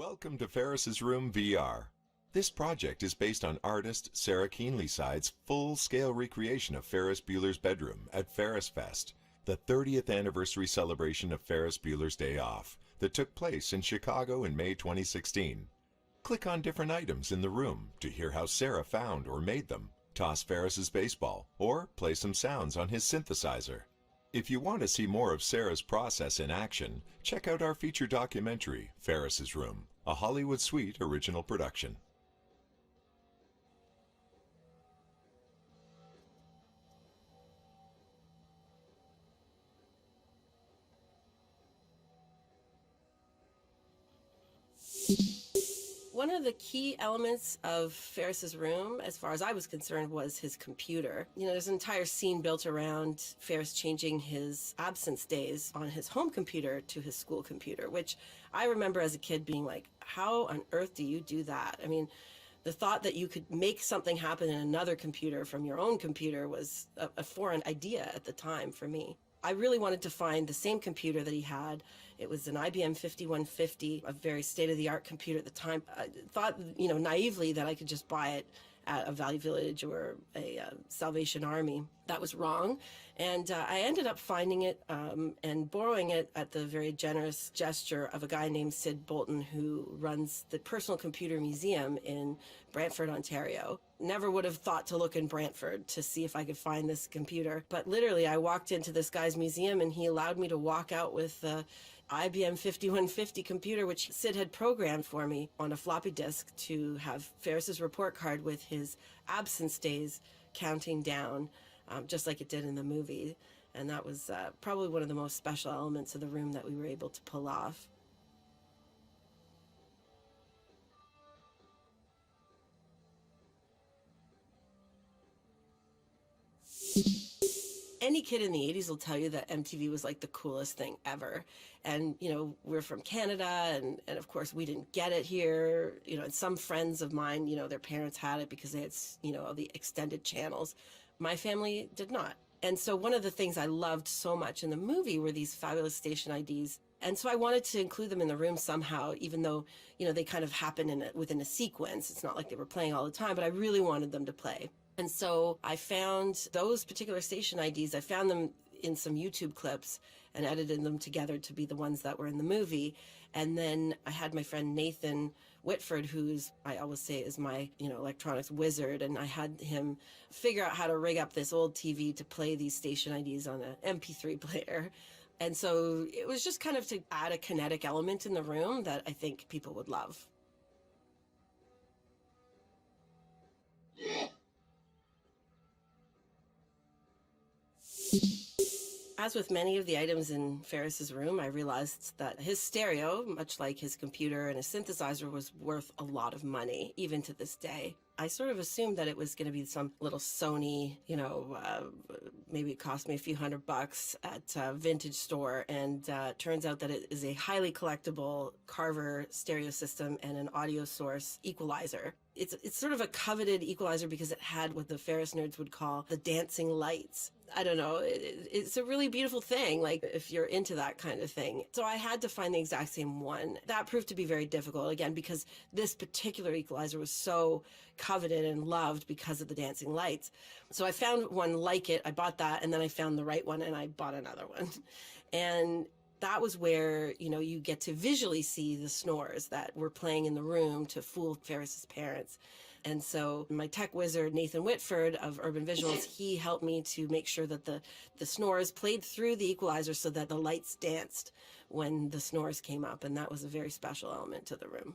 Welcome to FERRIS'S Room VR. This project is based on artist Sarah Keenleyside's full-scale recreation of Ferris Bueller's bedroom at Ferris Fest, the 30th anniversary celebration of Ferris Bueller's Day Off that took place in Chicago in May 2016. Click on different items in the room to hear how Sarah found or made them, toss Ferris's baseball, or play some sounds on his synthesizer. If you want to see more of Sarah's process in action, check out our feature documentary, Ferris'S Room, a Hollywood Suite original production. One of the key elements of Ferris's room, as far as I was concerned, was his computer. You know, there's an entire scene built around Ferris changing his absence days on his home computer to his school computer, which I remember as a kid being like, how on earth do you do that? I mean, the thought that you could make something happen in another computer from your own computer was a foreign idea at the time for me. I really wanted to find the same computer that he had. It was an IBM 5150, a very state-of-the-art computer at the time. I thought, naively that I could just buy it at a Value Village or a Salvation Army. That was wrong. And I ended up finding it and borrowing it at the very generous gesture of a guy named Sid Bolton, who runs the Personal Computer Museum in Brantford, Ontario. Never would have thought to look in Brantford to see if I could find this computer. But literally, I walked into this guy's museum and he allowed me to walk out with the IBM 5150 computer, which Sid had programmed for me on a floppy disk to have Ferris's report card with his absence days counting down, just like it did in the movie. And that was probably one of the most special elements of the room that we were able to pull off. Any kid in the 80s will tell you that MTV was like the coolest thing ever. And, we're from Canada and of course we didn't get it here. And some friends of mine, their parents had it because they had, all the extended channels. My family did not. And so one of the things I loved so much in the movie were these fabulous station IDs. And so I wanted to include them in the room somehow, even though, they kind of happen within a sequence. It's not like they were playing all the time, but I really wanted them to play. And so I found those particular station IDs, I found them in some YouTube clips and edited them together to be the ones that were in the movie. And then I had my friend Nathan Whitford, who's, I always say, is my, electronics wizard. And I had him figure out how to rig up this old TV to play these station IDs on an MP3 player. And so it was just kind of to add a kinetic element in the room that I think people would love. As with many of the items in Ferris's room, I realized that his stereo, much like his computer and his synthesizer, was worth a lot of money, even to this day. I sort of assumed that it was going to be some little Sony, maybe it cost me a few $100 at a vintage store. And turns out that it is a highly collectible Carver stereo system and an audio source equalizer. It's sort of a coveted equalizer because it had what the Ferris nerds would call the dancing lights. I don't know, it's a really beautiful thing, like if you're into that kind of thing. So I had to find the exact same one. That proved to be very difficult, again, because this particular equalizer was so coveted and loved because of the dancing lights. So I found one like it, I bought that, and then I found the right one and I bought another one. And that was where, you get to visually see the snores that were playing in the room to fool Ferris's parents. And so my tech wizard, Nathan Whitford of Urban Visuals, he helped me to make sure that the snores played through the equalizer so that the lights danced when the snores came up. And that was a very special element to the room.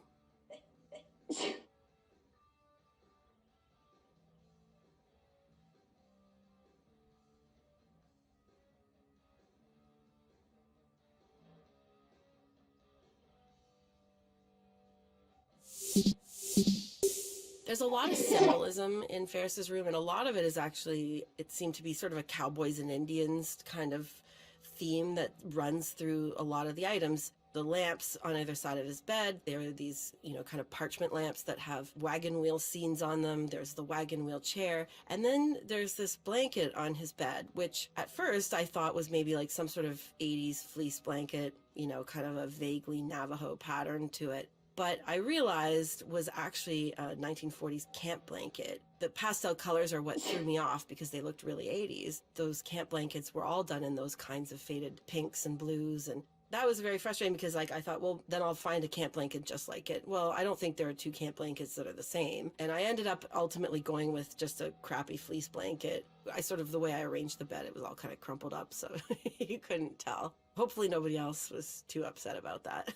There's a lot of symbolism in Ferris's room, and a lot of it is actually, it seemed to be sort of a cowboys and Indians kind of theme that runs through a lot of the items. The lamps on either side of his bed, there are these, kind of parchment lamps that have wagon wheel scenes on them. There's the wagon wheel chair. And then there's this blanket on his bed, which at first I thought was maybe like some sort of 80s fleece blanket, kind of a vaguely Navajo pattern to it. but I realized was actually a 1940s camp blanket. The pastel colors are what threw me off because they looked really 80s. Those camp blankets were all done in those kinds of faded pinks and blues, and that was very frustrating because I thought, well, then I'll find a camp blanket just like it. Well, I don't think there are two camp blankets that are the same. And I ended up ultimately going with just a crappy fleece blanket. The way I arranged the bed, it was all kind of crumpled up, so you couldn't tell. Hopefully nobody else was too upset about that.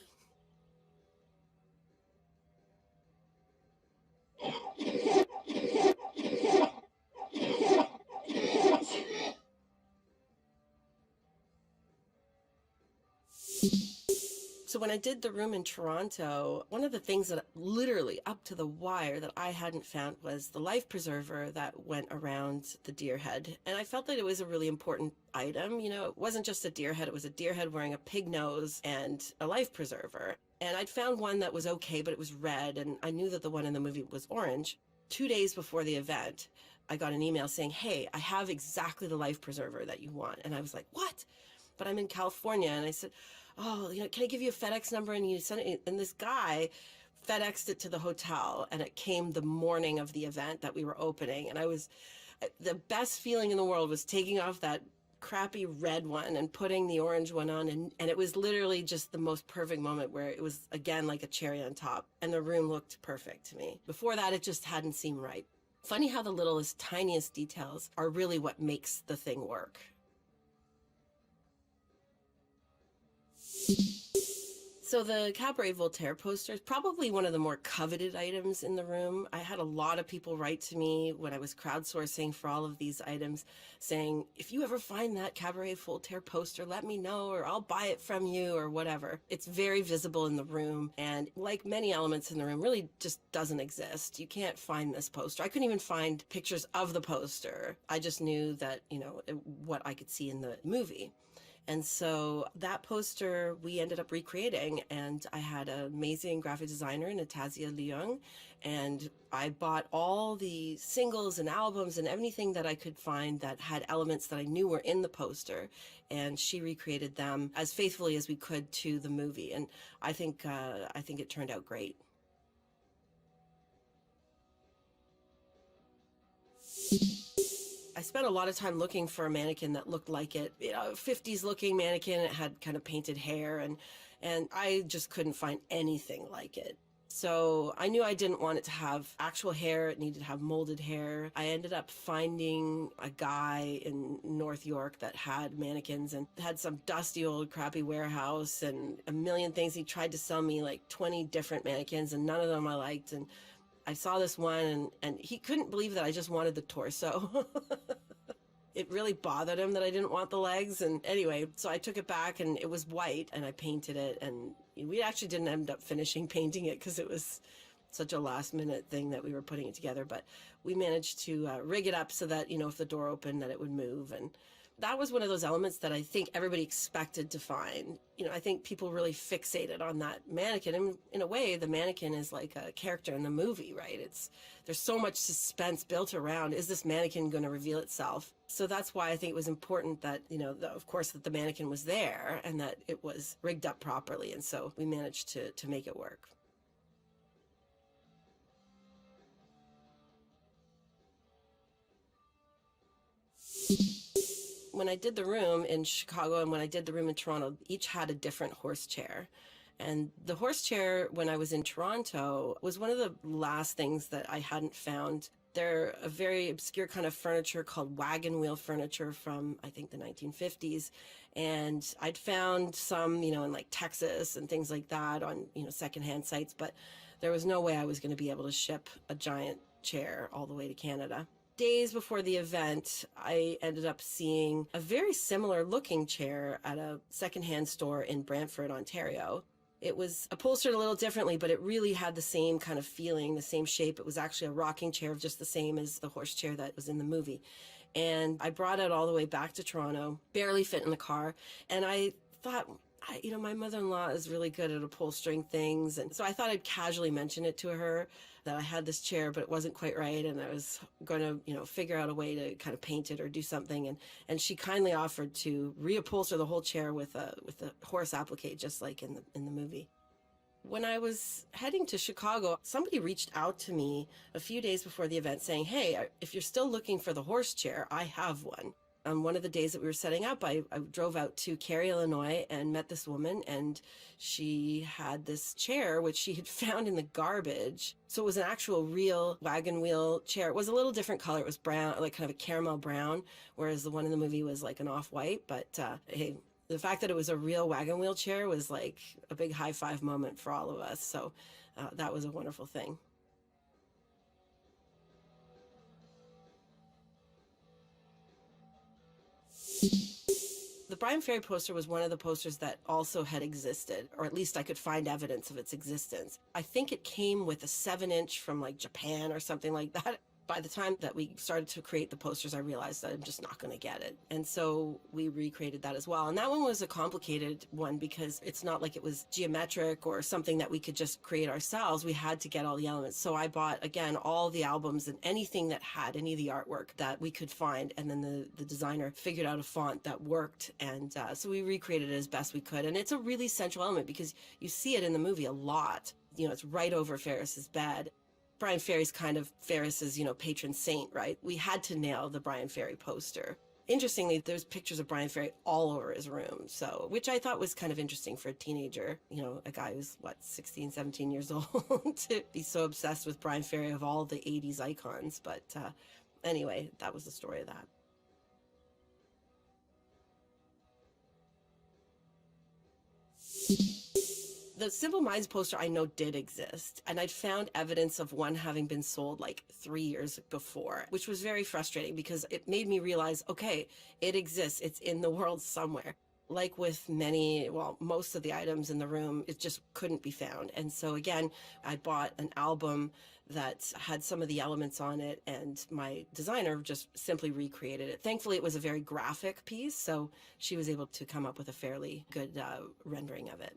So when I did the room in Toronto, one of the things that literally up to the wire that I hadn't found was the life preserver that went around the deer head. And I felt that it was a really important item. You know, it wasn't just a deer head, it was a deer head wearing a pig nose and a life preserver. And I'd found one that was okay, but it was red, and I knew that the one in the movie was orange. 2 days before the event, I got an email saying, hey, I have exactly the life preserver that you want. And I was like, what? But I'm in California. And I said, oh, can I give you a FedEx number? And you send it. And this guy FedExed it to the hotel, and it came the morning of the event that we were opening. And the best feeling in the world was taking off that crappy red one and putting the orange one on. And it was literally just the most perfect moment where it was, again, like a cherry on top. And the room looked perfect to me. Before that, it just hadn't seemed right. Funny how the littlest, tiniest details are really what makes the thing work. So the Cabaret Voltaire poster is probably one of the more coveted items in the room. I had a lot of people write to me when I was crowdsourcing for all of these items saying, if you ever find that Cabaret Voltaire poster, let me know, or I'll buy it from you, or whatever. It's very visible in the room, and like many elements in the room, really just doesn't exist. You can't find this poster. I couldn't even find pictures of the poster. I just knew that, what I could see in the movie. And so that poster we ended up recreating, and I had an amazing graphic designer, Natasha Leung, and I bought all the singles and albums and anything that I could find that had elements that I knew were in the poster, and she recreated them as faithfully as we could to the movie. And I think it turned out great. I spent a lot of time looking for a mannequin that looked like it, 50s looking mannequin. It had kind of painted hair, and I just couldn't find anything like it. So I knew I didn't want it to have actual hair. It needed to have molded hair. I ended up finding a guy in North York that had mannequins and had some dusty old crappy warehouse and a million things. He tried to sell me like 20 different mannequins, and none of them I liked. And I saw this one, and he couldn't believe that I just wanted the torso. It really bothered him that I didn't want the legs. And anyway, so I took it back, and it was white, and I painted it. And we actually didn't end up finishing painting it because it was such a last minute thing that we were putting it together. But we managed to rig it up so that, if the door opened, that it would move. And that was one of those elements that I think everybody expected to find. I think people really fixated on that mannequin. And in a way, the mannequin is like a character in the movie, right? There's so much suspense built around, is this mannequin going to reveal itself? So that's why I think it was important that, of course, that the mannequin was there and that it was rigged up properly. And so we managed to make it work. When I did the room in Chicago and when I did the room in Toronto, each had a different horse chair. And the horse chair, when I was in Toronto, was one of the last things that I hadn't found. They're a very obscure kind of furniture called wagon wheel furniture from, I think, the 1950s. And I'd found some, in like Texas and things like that on, secondhand sites, but there was no way I was going to be able to ship a giant chair all the way to Canada. Days before the event, I ended up seeing a very similar looking chair at a secondhand store in Brantford, Ontario. It was upholstered a little differently, but it really had the same kind of feeling, the same shape. It was actually a rocking chair, just the same as the horse chair that was in the movie. And I brought it all the way back to Toronto, barely fit in the car. And I thought, my mother-in-law is really good at upholstering things. And so I thought I'd casually mention it to her that I had this chair, but it wasn't quite right. And I was going to, figure out a way to kind of paint it or do something. And she kindly offered to reupholster the whole chair with a horse applique, just like in the movie. When I was heading to Chicago, somebody reached out to me a few days before the event saying, hey, if you're still looking for the horse chair, I have one. On one of the days that we were setting up, I drove out to Cary, Illinois, and met this woman, and she had this chair, which she had found in the garbage. So it was an actual real wagon wheel chair. It was a little different color. It was brown, like kind of a caramel brown, whereas the one in the movie was like an off-white. But hey, the fact that it was a real wagon wheel chair was like a big high five moment for all of us. So that was a wonderful thing. The Brian Ferry poster was one of the posters that also had existed, or at least I could find evidence of its existence. I think it came with a 7-inch from like Japan or something like that. By the time that we started to create the posters, I realized that I'm just not going to get it. And so we recreated that as well. And that one was a complicated one because it's not like it was geometric or something that we could just create ourselves. We had to get all the elements. So I bought, again, all the albums and anything that had any of the artwork that we could find. And then the designer figured out a font that worked. And so we recreated it as best we could. And it's a really central element because you see it in the movie a lot. You know, it's right over Ferris's bed. Brian Ferry's kind of Ferris's, patron saint, right? We had to nail the Brian Ferry poster. Interestingly, there's pictures of Brian Ferry all over his room, which I thought was kind of interesting for a teenager, a guy who's, 16, 17 years old, to be so obsessed with Brian Ferry of all the 80s icons. But anyway, that was the story of that. The Simple Minds poster I know did exist, and I'd found evidence of one having been sold like 3 years before, which was very frustrating because it made me realize, okay, it exists, it's in the world somewhere. Like with most of the items in the room, it just couldn't be found. And so again, I bought an album that had some of the elements on it, and my designer just simply recreated it. Thankfully, it was a very graphic piece, so she was able to come up with a fairly good rendering of it.